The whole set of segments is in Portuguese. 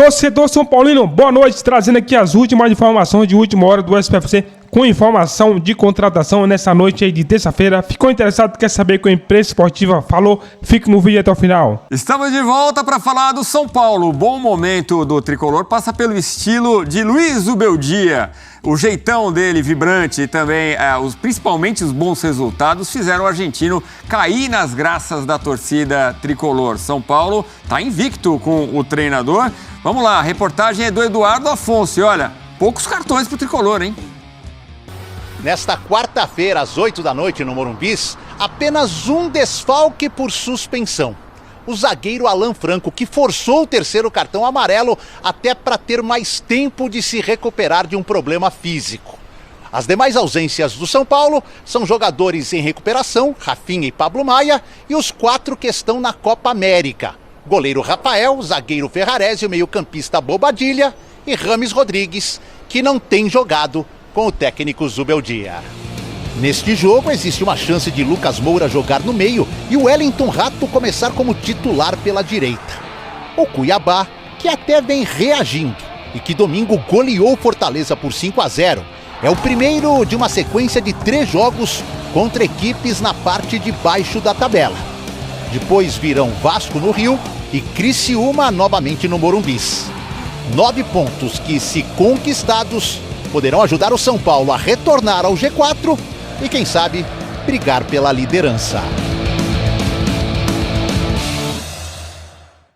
Torcedor São Paulino, boa noite, trazendo aqui as últimas informações de última hora do SPFC com informação de contratação nessa noite aí de terça-feira. Ficou interessado, quer saber o que a imprensa esportiva falou? Fique no vídeo até o final. Estamos de volta para falar do São Paulo. O bom momento do tricolor passa pelo estilo de Luiz Ubeldia. O jeitão dele vibrante e também, principalmente os bons resultados, fizeram o argentino cair nas graças da torcida tricolor. São Paulo está invicto com o treinador. Vamos lá, a reportagem é do Eduardo Afonso. E olha, poucos cartões para o tricolor, hein? Nesta quarta-feira, às 8 da noite, no Morumbis, apenas um desfalque por suspensão. O zagueiro Alan Franco, que forçou o terceiro cartão amarelo até para ter mais tempo de se recuperar de um problema físico. As demais ausências do São Paulo são jogadores em recuperação, Rafinha e Pablo Maia, e os 4 que estão na Copa América. Goleiro Rafael, zagueiro Ferrarese, o meio-campista Bobadilha e Rames Rodrigues, que não tem jogado com o técnico Zubeldia. Neste jogo existe uma chance de Lucas Moura jogar no meio e o Wellington Rato começar como titular pela direita. O Cuiabá, que até vem reagindo e que domingo goleou Fortaleza por 5-0, é o primeiro de uma sequência de 3 jogos contra equipes na parte de baixo da tabela. Depois virão Vasco no Rio e Criciúma novamente no Morumbis. 9 pontos que, se conquistados, poderão ajudar o São Paulo a retornar ao G4 e, quem sabe, brigar pela liderança.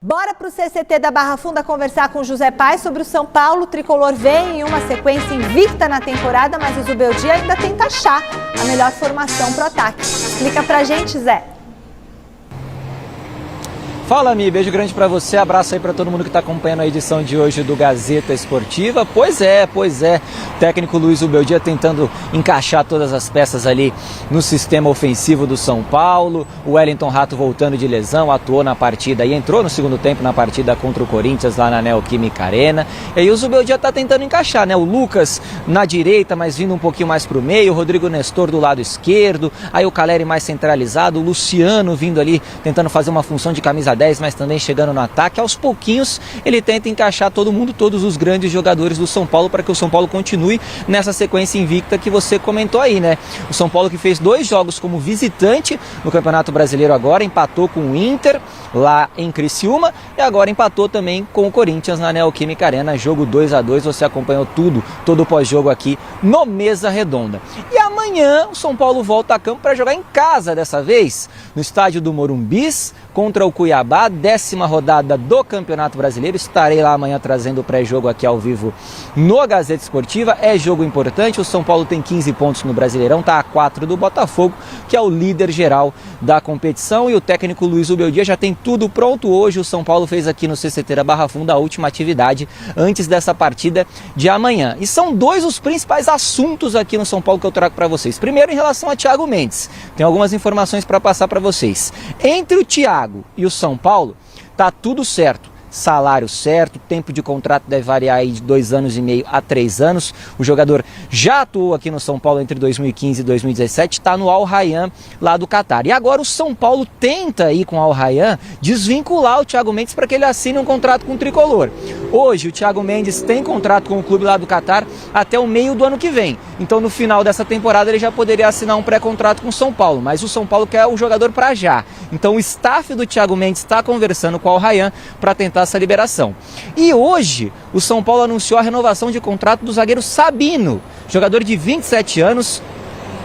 Bora pro CCT da Barra Funda conversar com o José Paes sobre o São Paulo. O tricolor vem em uma sequência invicta na temporada, mas o Zubeldia ainda tenta achar a melhor formação pro ataque. Explica pra gente, Zé. Fala, Mi, beijo grande pra você, abraço aí pra todo mundo que tá acompanhando a edição de hoje do Gazeta Esportiva. Pois é, o técnico Luiz Ubeldia tentando encaixar todas as peças ali no sistema ofensivo do São Paulo. O Wellington Rato voltando de lesão, atuou na partida e entrou no segundo tempo na partida contra o Corinthians lá na Neoquímica Arena. E aí o Zubeldia tá tentando encaixar, né? O Lucas na direita, mas vindo um pouquinho mais pro meio, o Rodrigo Nestor do lado esquerdo, aí o Caleri mais centralizado, o Luciano vindo ali tentando fazer uma função de camisa 10, mas também chegando no ataque. Aos pouquinhos ele tenta encaixar todo mundo, todos os grandes jogadores do São Paulo, para que o São Paulo continue nessa sequência invicta que você comentou aí, né? O São Paulo que fez 2 jogos como visitante no Campeonato Brasileiro agora, empatou com o Inter lá em Criciúma e agora empatou também com o Corinthians na Neoquímica Arena, jogo 2-2, você acompanhou todo o pós-jogo aqui no Mesa Redonda. E amanhã o São Paulo volta a campo para jogar em casa, dessa vez no estádio do Morumbis, contra o Cuiabá, 10ª rodada do Campeonato Brasileiro. Estarei lá amanhã trazendo o pré-jogo aqui ao vivo no Gazeta Esportiva. É jogo importante, o São Paulo tem 15 pontos no Brasileirão, está a 4 do Botafogo, que é o líder geral da competição, e o técnico Luiz Ubeldia já tem tudo pronto. Hoje o São Paulo fez aqui no CCT da Barra Funda a última atividade antes dessa partida de amanhã. E são 2 os principais assuntos aqui no São Paulo que eu trago para vocês. Primeiro, em relação a Thiago Mendes, tem algumas informações para passar para vocês. Entre o Thiago e o São Paulo, tá tudo certo. Salário certo, tempo de contrato deve variar aí de 2 anos e meio a 3 anos. O jogador já atuou aqui no São Paulo entre 2015 e 2017, está no Al Rayyan lá do Catar. E agora o São Paulo tenta aí com o Al Rayyan desvincular o Thiago Mendes para que ele assine um contrato com o tricolor. Hoje o Thiago Mendes tem contrato com o clube lá do Catar até o meio do ano que vem. Então no final dessa temporada ele já poderia assinar um pré-contrato com o São Paulo, mas o São Paulo quer o jogador para já. Então o staff do Thiago Mendes está conversando com o Al Rayyan para tentar essa liberação. E hoje o São Paulo anunciou a renovação de contrato do zagueiro Sabino, jogador de 27 anos,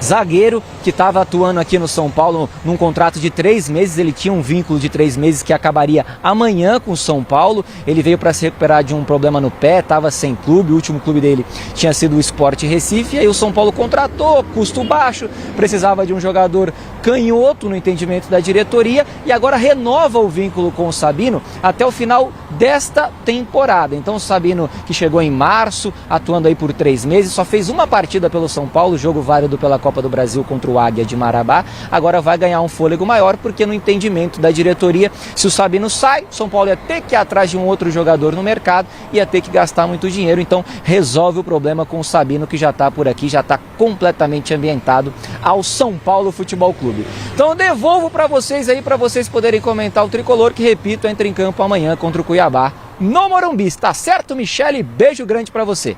zagueiro que estava atuando aqui no São Paulo num contrato de 3 meses. Ele tinha um vínculo de 3 meses que acabaria amanhã com o São Paulo. Ele veio para se recuperar de um problema no pé, estava sem clube, o último clube dele tinha sido o Sport Recife, e aí o São Paulo contratou, custo baixo, precisava de um jogador canhoto no entendimento da diretoria, e agora renova o vínculo com o Sabino até o final desta temporada. Então o Sabino, que chegou em março, atuando aí por 3 meses, só fez uma partida pelo São Paulo, jogo válido pela Copa do Brasil contra o Águia de Marabá. Agora vai ganhar um fôlego maior, porque no entendimento da diretoria, se o Sabino sai, o São Paulo ia ter que ir atrás de um outro jogador no mercado, ia ter que gastar muito dinheiro. Então resolve o problema com o Sabino, que já está por aqui, já está completamente ambientado ao São Paulo Futebol Clube. Então eu devolvo para vocês aí, para vocês poderem comentar o tricolor, que, repito, entra em campo amanhã contra o Cuiabá no Morumbi. Está certo, Michele? Beijo grande para você.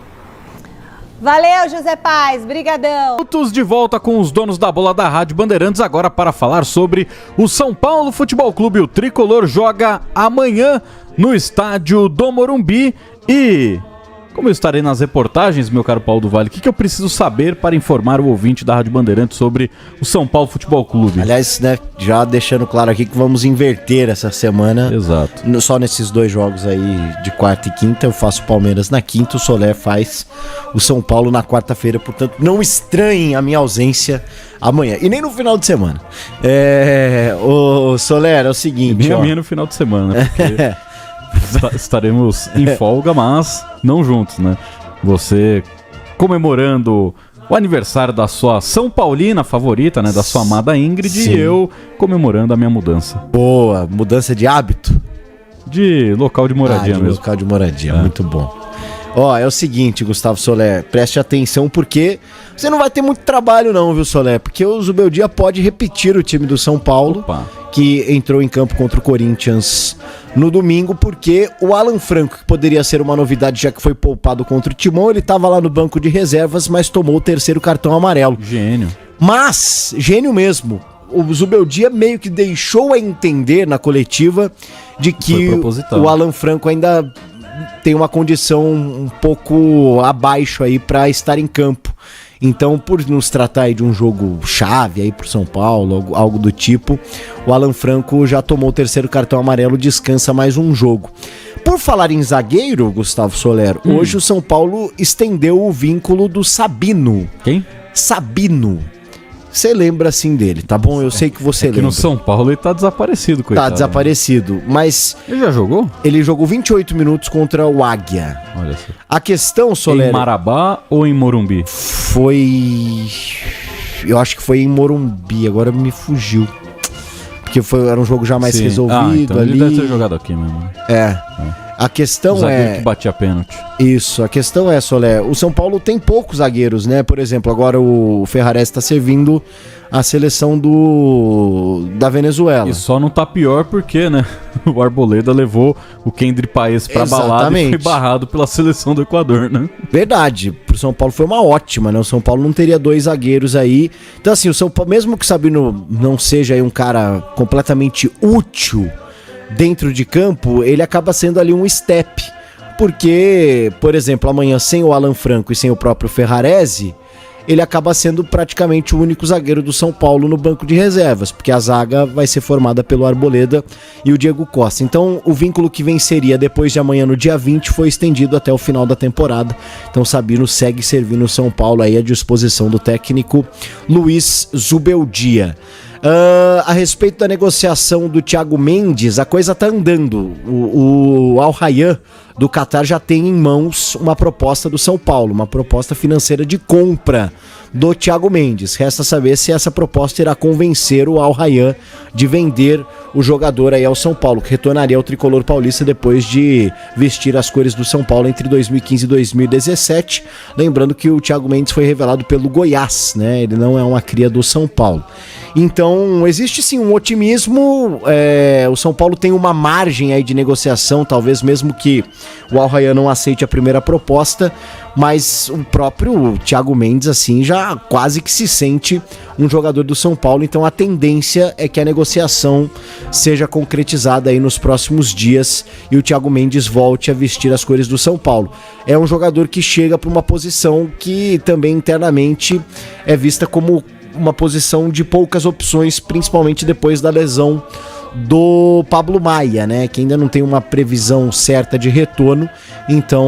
Valeu, José Paz, brigadão. Minutos de volta com os donos da bola da Rádio Bandeirantes, agora para falar sobre o São Paulo Futebol Clube. O Tricolor joga amanhã no estádio do Morumbi. E como eu estarei nas reportagens, meu caro Paulo do Vale, o que eu preciso saber para informar o ouvinte da Rádio Bandeirantes sobre o São Paulo Futebol Clube? Aliás, né, já deixando claro aqui que vamos inverter essa semana. Exato. Só nesses 2 jogos aí de quarta e quinta. Eu faço o Palmeiras na quinta, o Soler faz o São Paulo na quarta-feira. Portanto, não estranhem a minha ausência amanhã. E nem no final de semana. O Soler, é o seguinte... Nem a minha no final de semana, né? Porque... estaremos em folga, mas não juntos, né? Você comemorando o aniversário da sua São Paulina favorita, né? Da sua amada Ingrid. Sim. E eu comemorando a minha mudança. Boa, mudança de hábito? De local de moradia mesmo. Local de moradia, muito bom. Ó, é o seguinte, Gustavo Soler, preste atenção porque você não vai ter muito trabalho não, viu, Soler? Porque o Zubeldia pode repetir o time do São Paulo. Opa. Que entrou em campo contra o Corinthians no domingo, porque o Alan Franco, que poderia ser uma novidade já que foi poupado contra o Timão, ele estava lá no banco de reservas, mas tomou o 3º cartão amarelo. Gênio. Mas, gênio mesmo, o Zubeldia meio que deixou a entender na coletiva de que o Alan Franco ainda tem uma condição um pouco abaixo aí para estar em campo. Então, por nos tratar aí de um jogo chave aí pro São Paulo, algo do tipo, o Alan Franco já tomou o 3º cartão amarelo, descansa mais um jogo. Por falar em zagueiro, Gustavo Soler, hoje o São Paulo estendeu o vínculo do Sabino. Quem? Sabino. Você lembra assim dele, tá bom? Eu sei que você lembra. No São Paulo ele tá desaparecido, coitado. Tá desaparecido, mas... Ele já jogou? Ele jogou 28 minutos contra o Águia. Olha só. A questão, Soler... Em Marabá ou em Morumbi? Foi... Eu acho que foi em Morumbi, agora me fugiu. Porque era um jogo já mais resolvido então ali. Ele deve ter jogado aqui mesmo. A questão o zagueiro que batia pênalti. Isso, a questão é, Solé, o São Paulo tem poucos zagueiros, né? Por exemplo, agora o Ferrares está servindo a seleção da Venezuela. E só não tá pior porque, né? O Arboleda levou o Kendry Paes pra balada e foi barrado pela seleção do Equador, né? Verdade, pro São Paulo foi uma ótima, né? O São Paulo não teria 2 zagueiros aí. Então assim, o São Paulo, mesmo que o Sabino não seja aí um cara completamente útil dentro de campo, ele acaba sendo ali um step, porque, por exemplo, amanhã sem o Alan Franco e sem o próprio Ferrarese, ele acaba sendo praticamente o único zagueiro do São Paulo no banco de reservas, porque a zaga vai ser formada pelo Arboleda e o Diego Costa. Então, o vínculo que venceria depois de amanhã, no dia 20, foi estendido até o final da temporada. Então, Sabino segue servindo o São Paulo aí à disposição do técnico Luiz Zubeldia. A respeito da negociação do Thiago Mendes, a coisa tá andando. O Al Rayyan do Qatar já tem em mãos uma proposta do São Paulo, uma proposta financeira de compra do Thiago Mendes. Resta saber se essa proposta irá convencer o Al Rayyan de vender o jogador aí ao São Paulo, que retornaria ao tricolor paulista depois de vestir as cores do São Paulo entre 2015 e 2017. Lembrando que o Thiago Mendes foi revelado pelo Goiás, né? Ele não é uma cria do São Paulo. Então, existe sim um otimismo, o São Paulo tem uma margem aí de negociação, talvez mesmo que o Al Rayyan não aceite a primeira proposta, mas o próprio Thiago Mendes, assim, já quase que se sente um jogador do São Paulo, então a tendência é que a negociação seja concretizada aí nos próximos dias e o Thiago Mendes volte a vestir as cores do São Paulo. É um jogador que chega para uma posição que também internamente é vista como uma posição de poucas opções, principalmente depois da lesão do Pablo Maia, né, que ainda não tem uma previsão certa de retorno. Então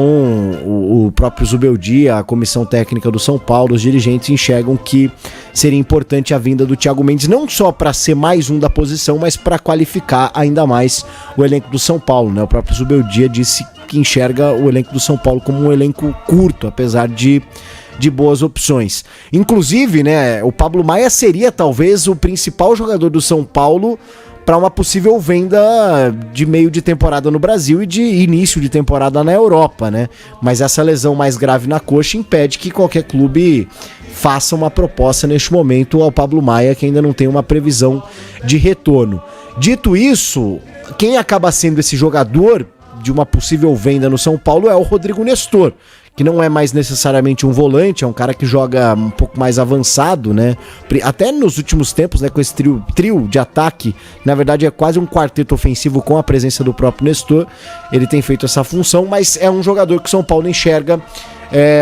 o próprio Zubeldia, a comissão técnica do São Paulo, os dirigentes enxergam que seria importante a vinda do Thiago Mendes, não só para ser mais um da posição, mas para qualificar ainda mais o elenco do São Paulo, né? O próprio Zubeldia disse que enxerga o elenco do São Paulo como um elenco curto, apesar de boas opções. Inclusive, né, o Pablo Maia seria talvez o principal jogador do São Paulo para uma possível venda de meio de temporada no Brasil e de início de temporada na Europa, né? Mas essa lesão mais grave na coxa impede que qualquer clube faça uma proposta neste momento ao Pablo Maia, que ainda não tem uma previsão de retorno. Dito isso, quem acaba sendo esse jogador de uma possível venda no São Paulo é o Rodrigo Nestor, que não é mais necessariamente um volante, é um cara que joga um pouco mais avançado, né? Até nos últimos tempos, né, com esse trio de ataque, na verdade é quase um quarteto ofensivo com a presença do próprio Nestor. Ele tem feito essa função, mas é um jogador que o São Paulo enxerga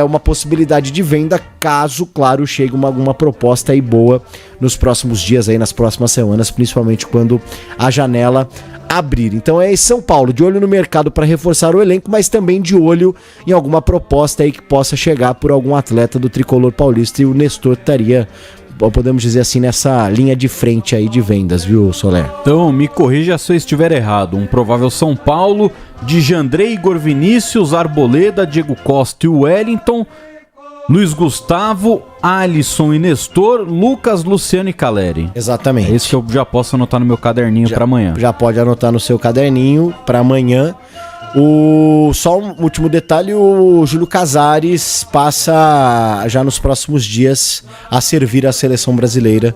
uma possibilidade de venda, caso, claro, chegue alguma proposta aí boa nos próximos dias, aí nas próximas semanas, principalmente quando a janela abrir. Então é São Paulo de olho no mercado para reforçar o elenco, mas também de olho em alguma proposta aí que possa chegar por algum atleta do tricolor paulista, e o Nestor estaria, podemos dizer assim, nessa linha de frente aí de vendas, viu, Soler? Então me corrija se eu estiver errado. Um provável São Paulo de Jandrei, Igor Vinícius, Arboleda, Diego Costa e Wellington, Luiz Gustavo, Alisson e Nestor, Lucas, Luciano e Caleri. Exatamente. É isso que eu já posso anotar no meu caderninho para amanhã. Já pode anotar no seu caderninho para amanhã. Só um último detalhe, o Júlio Casares passa já nos próximos dias a servir a seleção brasileira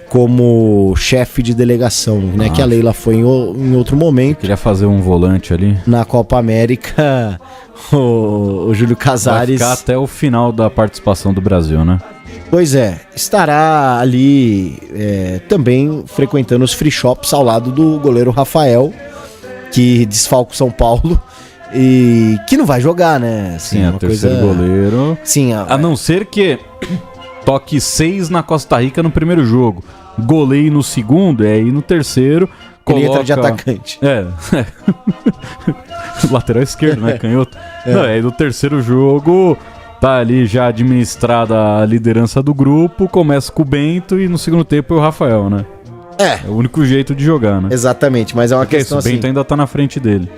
como chefe de delegação, né? Que a Leila foi em outro momento. Queria fazer um volante ali. Na Copa América, o Júlio Casares... Vai ficar até o final da participação do Brasil, né? Pois é, estará ali também frequentando os free shops ao lado do goleiro Rafael, que desfalca o São Paulo e que não vai jogar, né? Assim, sim, é o terceiro goleiro. Sim, a não ser que toque 6 na Costa Rica no primeiro jogo, goleie no segundo, e aí no terceiro ele entra de atacante. Lateral esquerdo, né? Canhoto. Não, aí no terceiro jogo tá ali já administrada a liderança do grupo, começa com o Bento e no segundo tempo é o Rafael, né? É o único jeito de jogar, né? Exatamente, mas é uma questão assim... O Bento ainda tá na frente dele.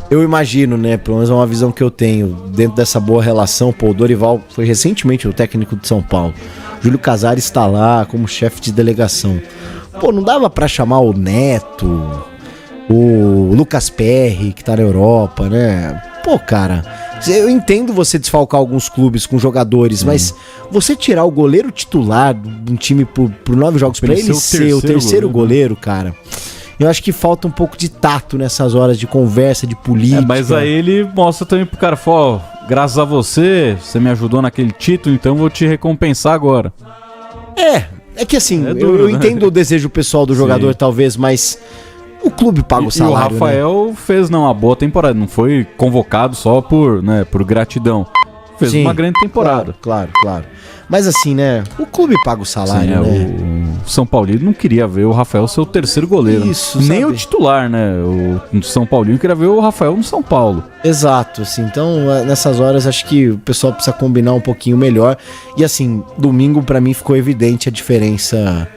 Eu imagino, né? Pelo menos é uma visão que eu tenho dentro dessa boa relação. Pô, o Dorival foi recentemente o técnico de São Paulo. Júlio Casares está lá como chefe de delegação. Pô, não dava pra chamar o Neto, o Lucas Perry, que tá na Europa, né? Pô, cara, eu entendo você desfalcar alguns clubes com jogadores, mas você tirar o goleiro titular de um time por 9 jogos pra ele ser o terceiro goleiro, cara... Eu acho que falta um pouco de tato nessas horas de conversa, de política. Mas aí ele mostra também pro cara, ó, graças a você me ajudou naquele título, então vou te recompensar agora. É que assim, eu entendo o desejo pessoal do jogador, talvez, mas o clube paga o salário, e o Rafael fez uma boa temporada, não foi convocado só por gratidão. Fez uma grande temporada. Claro. Mas assim, né, o clube paga o salário, né? O São Paulino não queria ver o Rafael ser o terceiro goleiro. Isso, nem o titular, né? O São Paulino queria ver o Rafael no São Paulo. Exato, assim, então nessas horas acho que o pessoal precisa combinar um pouquinho melhor. E assim, domingo pra mim ficou evidente a diferença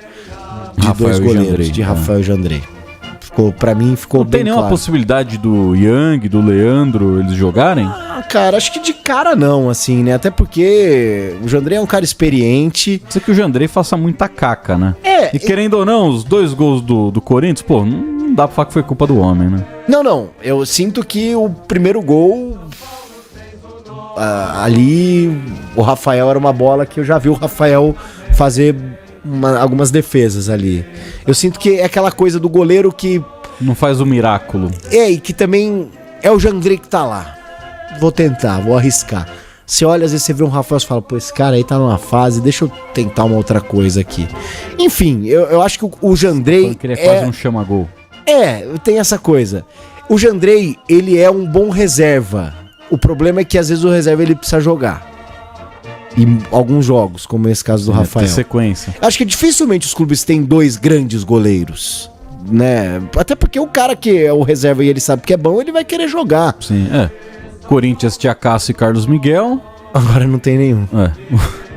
de dois goleiros, de Rafael e Jandrei. Pra mim ficou bem claro. Não tem nenhuma possibilidade do Yang, do Leandro, eles jogarem? Cara, acho que de cara não, assim, né? Até porque o Jandrei é um cara experiente. Precisa que o Jandrei faça muita caca, né? E querendo ou não, os 2 gols do Corinthians, pô, não dá pra falar que foi culpa do homem, né? Não. Eu sinto que o primeiro gol... ali, o Rafael era uma bola que eu já vi o Rafael fazer... algumas defesas ali. Eu sinto que é aquela coisa do goleiro que... não faz o miraculo. E que também é o Jandrei que tá lá. Vou tentar, vou arriscar. Você olha, às vezes você vê um Rafael e fala, pô, esse cara aí tá numa fase, deixa eu tentar uma outra coisa aqui. Enfim, eu acho que o Jandrei... que ele é quase um chama-gol. Tem essa coisa. O Jandrei, ele é um bom reserva. O problema é que às vezes o reserva ele precisa jogar. Em alguns jogos, como esse caso do Rafael. Tem sequência. Acho que dificilmente os clubes têm 2 grandes goleiros, né? Até porque o cara que é o reserva e ele sabe que é bom, ele vai querer jogar. Sim, Corinthians tinha Cássio e Carlos Miguel. Agora não tem nenhum.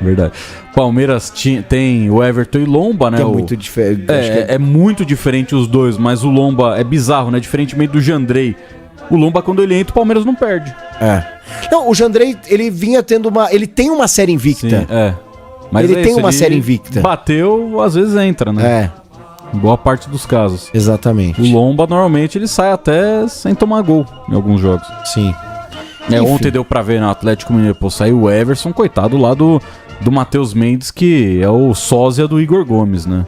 Verdade. Palmeiras tem o Everton e Lomba, né? Que é muito diferente. É muito diferente os dois, mas o Lomba é bizarro, né? Diferentemente do Jandrei. O Lomba, quando ele entra, o Palmeiras não perde. Não, o Jandrei, ele vinha tendo ele tem uma série invicta. Sim, Mas ele tem uma série invicta. Bateu, às vezes entra, né? Em boa parte dos casos. Exatamente. O Lomba, normalmente, ele sai até sem tomar gol em alguns jogos. Sim. Ontem deu pra ver no Atlético Mineiro, pô, saiu o Everson, coitado lá do Matheus Mendes, que é o sósia do Igor Gomes, né?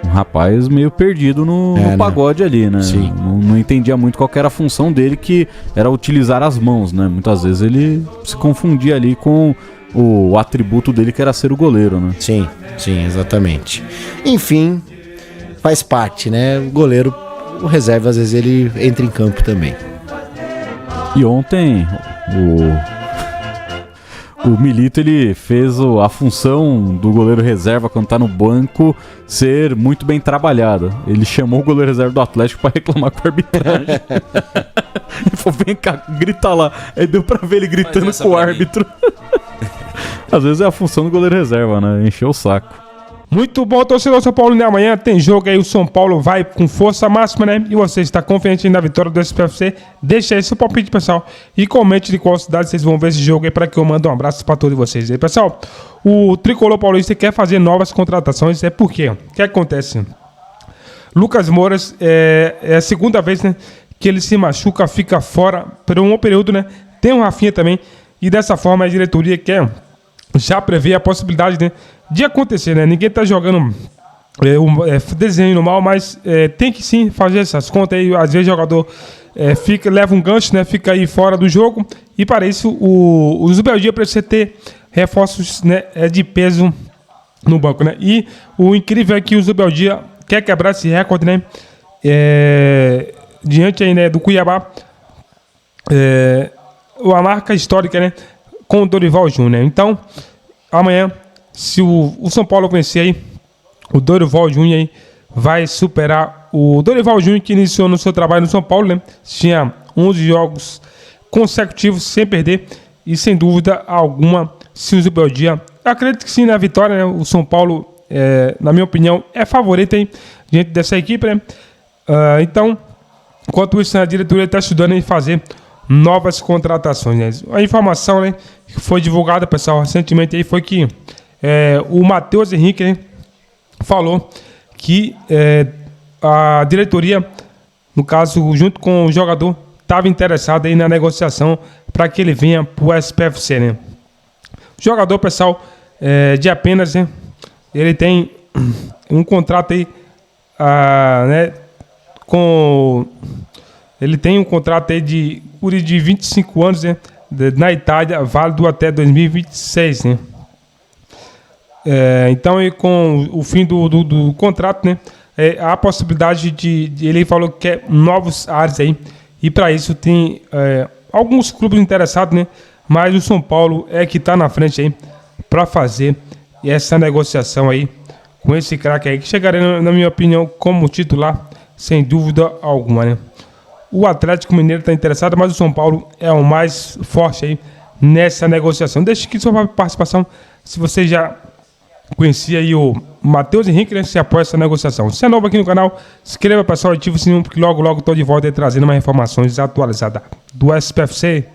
Um rapaz meio perdido no pagode ali, né? Sim. Não entendia muito qual que era a função dele, que era utilizar as mãos, né? Muitas vezes ele se confundia ali com o atributo dele, que era ser o goleiro, né? Sim, exatamente. Enfim, faz parte, né? O goleiro, o reserva, às vezes ele entra em campo também. E ontem o Milito, ele fez a função do goleiro reserva quando tá no banco ser muito bem trabalhada. Ele chamou o goleiro reserva do Atlético pra reclamar com a arbitragem. Ele falou, vem cá, grita lá. Aí deu pra ver ele gritando com o árbitro. Às vezes é a função do goleiro reserva, né? Encheu o saco. Muito bom, torcedor São Paulo, né? Amanhã tem jogo aí, o São Paulo vai com força máxima, né? E você está confiante na vitória do SPFC? Deixa aí seu palpite, pessoal. E comente de qual cidade vocês vão ver esse jogo aí, para que eu mando um abraço para todos vocês aí. Pessoal, o Tricolor Paulista quer fazer novas contratações, por quê? O que acontece? Lucas Moura é a segunda vez, né, que ele se machuca, fica fora por um período, né? Tem o Rafinha também, e dessa forma a diretoria quer já prevê a possibilidade, né, de acontecer, né? Ninguém tá jogando desenho mal, mas tem que sim fazer essas contas aí. Às vezes o jogador leva um gancho, né? Fica aí fora do jogo. E para isso o Zubeldia precisa ter reforços, né, de peso no banco, né? E o incrível é que o Zubeldia quer quebrar esse recorde, né? Diante aí, né, do Cuiabá, a marca histórica, né, com o Dorival Júnior. Então, amanhã, se o São Paulo vencer aí, o Dorival Júnior aí vai superar o Dorival Júnior, que iniciou no seu trabalho no São Paulo, né? Tinha 11 jogos consecutivos sem perder, e sem dúvida alguma, se o Zubeldia, acredito que sim na vitória, né? O São Paulo, na minha opinião, é favorito aí diante dessa equipe, né? Então, enquanto isso, a diretoria está estudando em fazer novas contratações, né? A informação, né, que foi divulgada, pessoal, recentemente aí, foi que o Matheus Henrique, né, falou que a diretoria, no caso, junto com o jogador, estava interessado aí na negociação para que ele venha para o SPFC, né? O jogador, pessoal, de apenas, né, ele tem um contrato aí, né, ele tem um contrato aí de 25 anos, né, na Itália, válido até 2026, né? Então, e com o fim do contrato, né, há a possibilidade de ele falou que quer novos ares aí, e para isso tem alguns clubes interessados, né? Mas o São Paulo é que está na frente aí para fazer essa negociação aí com esse craque aí, que chegaria, na minha opinião, como titular, sem dúvida alguma, né? O Atlético Mineiro está interessado, mas o São Paulo é o mais forte aí nessa negociação. Deixe aqui sua participação, se você já conhecia aí o Matheus Henrique, né, se apoia essa negociação. Se é novo aqui no canal, se inscreva, pessoal, ative o sininho, porque logo estou de volta aí trazendo mais informações atualizadas do SPFC.